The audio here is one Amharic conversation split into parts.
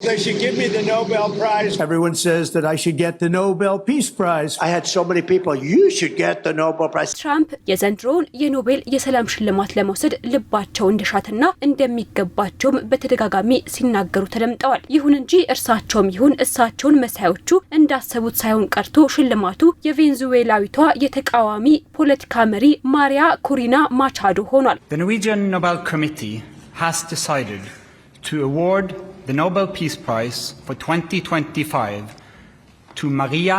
They should give me the Nobel Prize. Everyone says that I should get the Nobel Peace Prize. I had so many people, you should get the Nobel Prize. ትራምፕ የዘንድሮውን የኖቤል የሰላም ሽልማት ለመውሰድ ልባቸው እንደሻተና እንደሚገባቸውም በተደጋጋሚ ሲናገሩ ተደምጠዋል። ይሁን እንጂ እርሳቸውም ይሁን እሳቸውን መሳዮቹ እንዳሰቡት ሳይሆን ቀርቶ ሽልማቱ የቬንዙዌላዊቷ የተቃዋሚ ፖለቲካ መሪ ማሪያ ኮሪና ማቻዶ ሆኗል። The Norwegian Nobel Committee has decided to award the Nobel Peace Prize for 2025 to Maria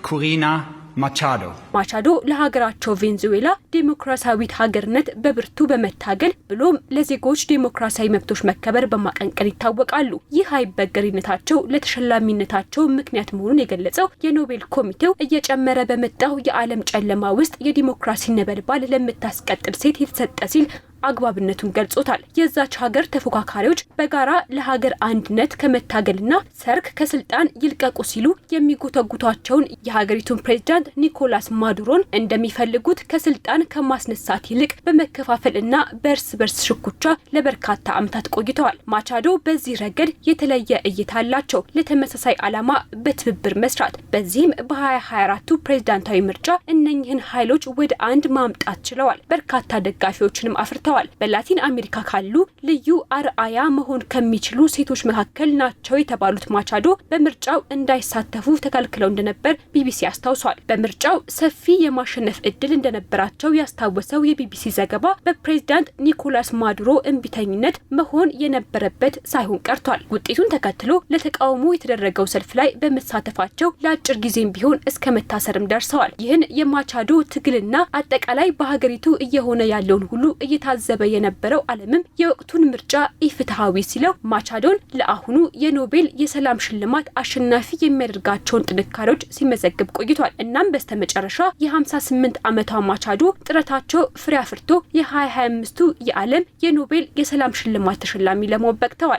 Corina Machado. ማቻዶ ለሀገራቸው ቬንዙዌላ ዲሞክራሲያዊት ሀገርነት በብርቱ በመታገል ብሎም ለዜጎች ዲሞክራሲያዊ መብቶች መከበር በማቀንቀን ይታወቃሉ። ይህ አይበገሪነታቸው ለተሸላሚነታቸው ምክንያት መሆኑን የገለጸው የኖቤል ኮሚቴው እየጨመረ በመጣው የዓለም ጨለማ ውስጥ የዲሞክራሲ ነበልባል ለምታስቀጥል ሴት የተሰጠ ሲል አግባብነቱን ገልጾታል። የዛች ሀገር ተፎካካሪዎች በጋራ ለሀገር አንድነት ከመታገልና ሰርክ ከስልጣን ይልቀቁ ሲሉ የሚጎተጉቷቸውን የሀገሪቱን ፕሬዝዳንት ኒኮላስ ማዱሮን እንደሚፈልጉት ከስልጣን ከማስነሳት ይልቅ በመከፋፈልና በእርስ በርስ ሽኩቻ ለበርካታ ዓመታት ቆይተዋል። ማቻዶ በዚህ ረገድ የተለየ እይታ አላቸው። ለተመሳሳይ ዓላማ በትብብር መስራት፣ በዚህም በ2024ቱ ፕሬዝዳንታዊ ምርጫ እነኚህን ኃይሎች ወደ አንድ ማምጣት ችለዋል። በርካታ ደጋፊዎችንም አፍርተዋል። በላቲን አሜሪካ ካሉ ልዩ አርአያ መሆን ከሚችሉ ሴቶች መካከል ናቸው የተባሉት ማቻዶ በምርጫው እንዳይሳተፉ ተከልክለው እንደነበር ቢቢሲ አስታውሷል። በምርጫው ሰፊ የማሸነፍ እድል እንደነበራቸው ያስታወሰው የቢቢሲ ዘገባ በፕሬዝዳንት ኒኮላስ ማዱሮ እንቢተኝነት መሆን የነበረበት ሳይሆን ቀርቷል። ውጤቱን ተከትሎ ለተቃውሞ የተደረገው ሰልፍ ላይ በመሳተፋቸው ለአጭር ጊዜም ቢሆን እስከ መታሰርም ደርሰዋል። ይህን የማቻዶ ትግልና አጠቃላይ በሀገሪቱ እየሆነ ያለውን ሁሉ እየታዘበ የነበረው ዓለምም የወቅቱን ምርጫ ኢፍትሃዊ ሲለው ማቻዶን ለአሁኑ የኖቤል የሰላም ሽልማት አሸናፊ የሚያደርጋቸውን ጥንካሬዎች ሲመዘግብ ቆይቷል። እናም በስተመጨረሻ የ58 ዓመቷ ማቻዶ ጥረታቸው ፍሬ አፍርቶ የ2025ቱ የዓለም የኖቤል የሰላም ሽልማት ተሸላሚ ለመሆን በቅተዋል።